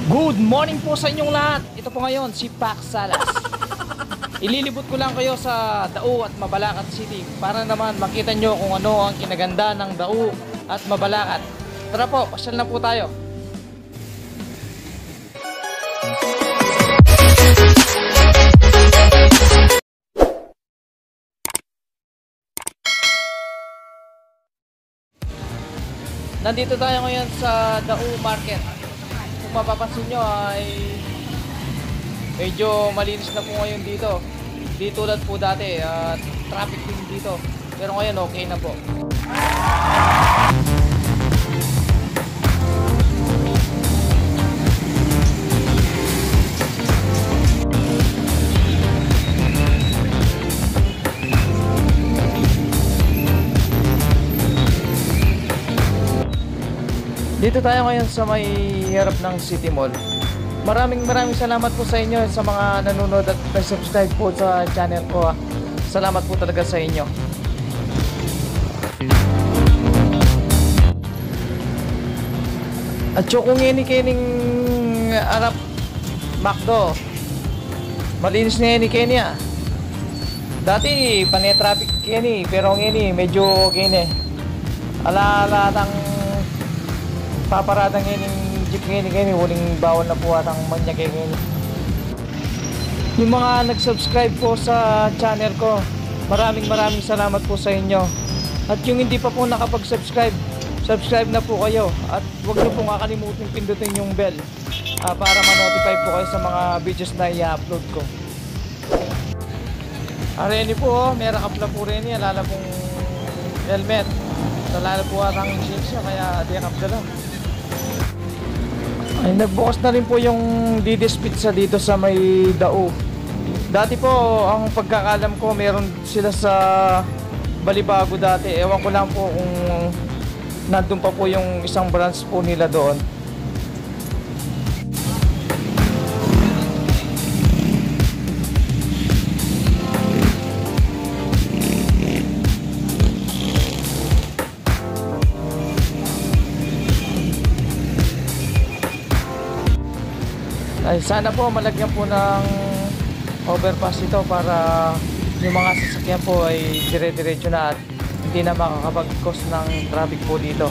Good morning po sa inyong lahat. Ito po ngayon si Pac Salas. Ililibot ko lang kayo sa Dau at Mabalacat City para naman makita nyo kung ano ang kinaganda ng Dau at Mabalacat. Tara po, pasyal na po tayo. Nandito tayo ngayon sa Dau Market. Kung mapapansin nyo ay medyo malinis na po ngayon dito. Di tulad po dati, traffic din dito. Pero ngayon okay na po. Dito tayo ngayon sa may harap ng City Mall. Maraming salamat po sa inyo sa mga nanonood at nag-subscribe po sa channel ko. Salamat po talaga sa inyo. At kung kining harap McDo, malinis na yan kini ah. Dati pane-traffic kini, pero ngini medyo kini ala tang paparadang yung jeep ngayon, huling bawal na po atang manyak ngayon. Yung mga nag-subscribe po sa channel ko, maraming salamat po sa inyo. At yung hindi pa po nakapag-subscribe, subscribe na po kayo. At huwag niyo pong kakalimutin pindutin yung bell para ma-notify po kayo sa mga videos na i-upload ko. Areni po, meron kapla po rin yan, lala pong helmet. Lala po atang siya, kaya di kapla lang. Ay, nagbukas na rin po yung Didis Pizza dito sa may Dau. Dati po, ang pagkakalam ko, meron sila sa Balibago dati. Ewan ko lang po kung nandun pa po yung isang branch po nila doon. Ay, sana po malagyan po ng overpass ito para yung mga sasakyan po ay dire-diretso na at hindi na makakapag-cause ng traffic po dito.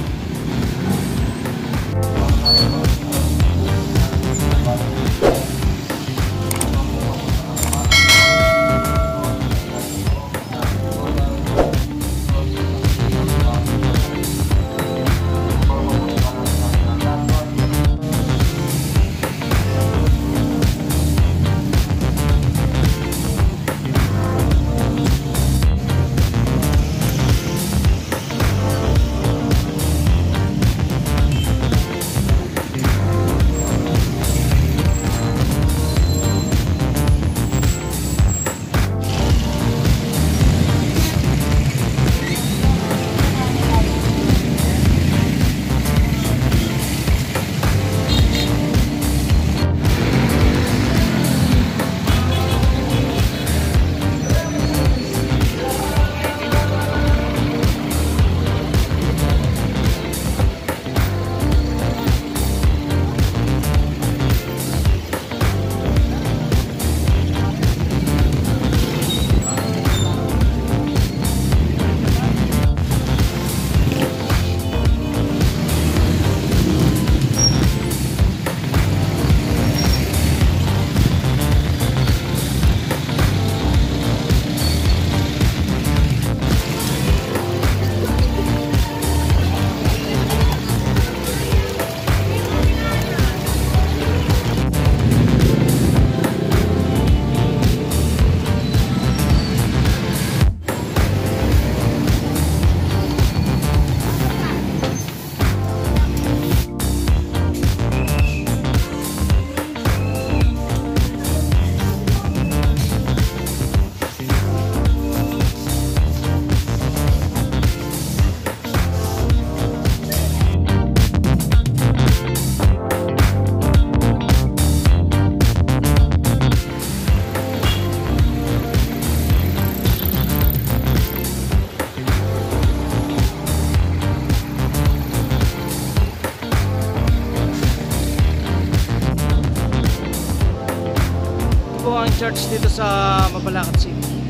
ang church dito sa Mabalacat City.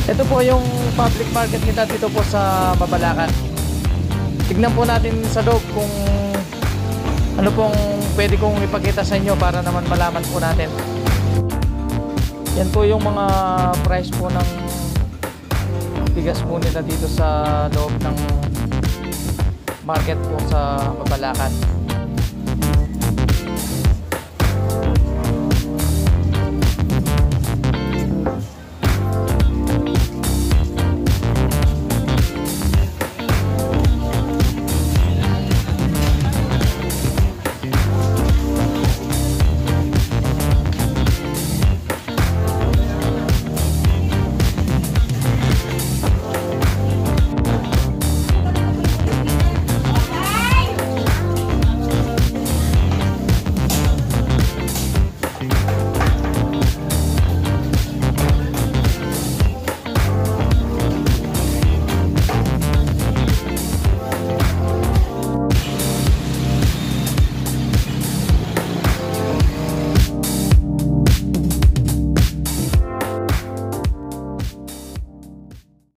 Ito po yung public market kita dito po sa Mabalacat. Tignan po natin sa loob kung ano pong pwede kong ipakita sa inyo para naman malaman po natin. Yan po yung mga price po ng bigas po nila dito sa loob ng market po sa Mabalacat.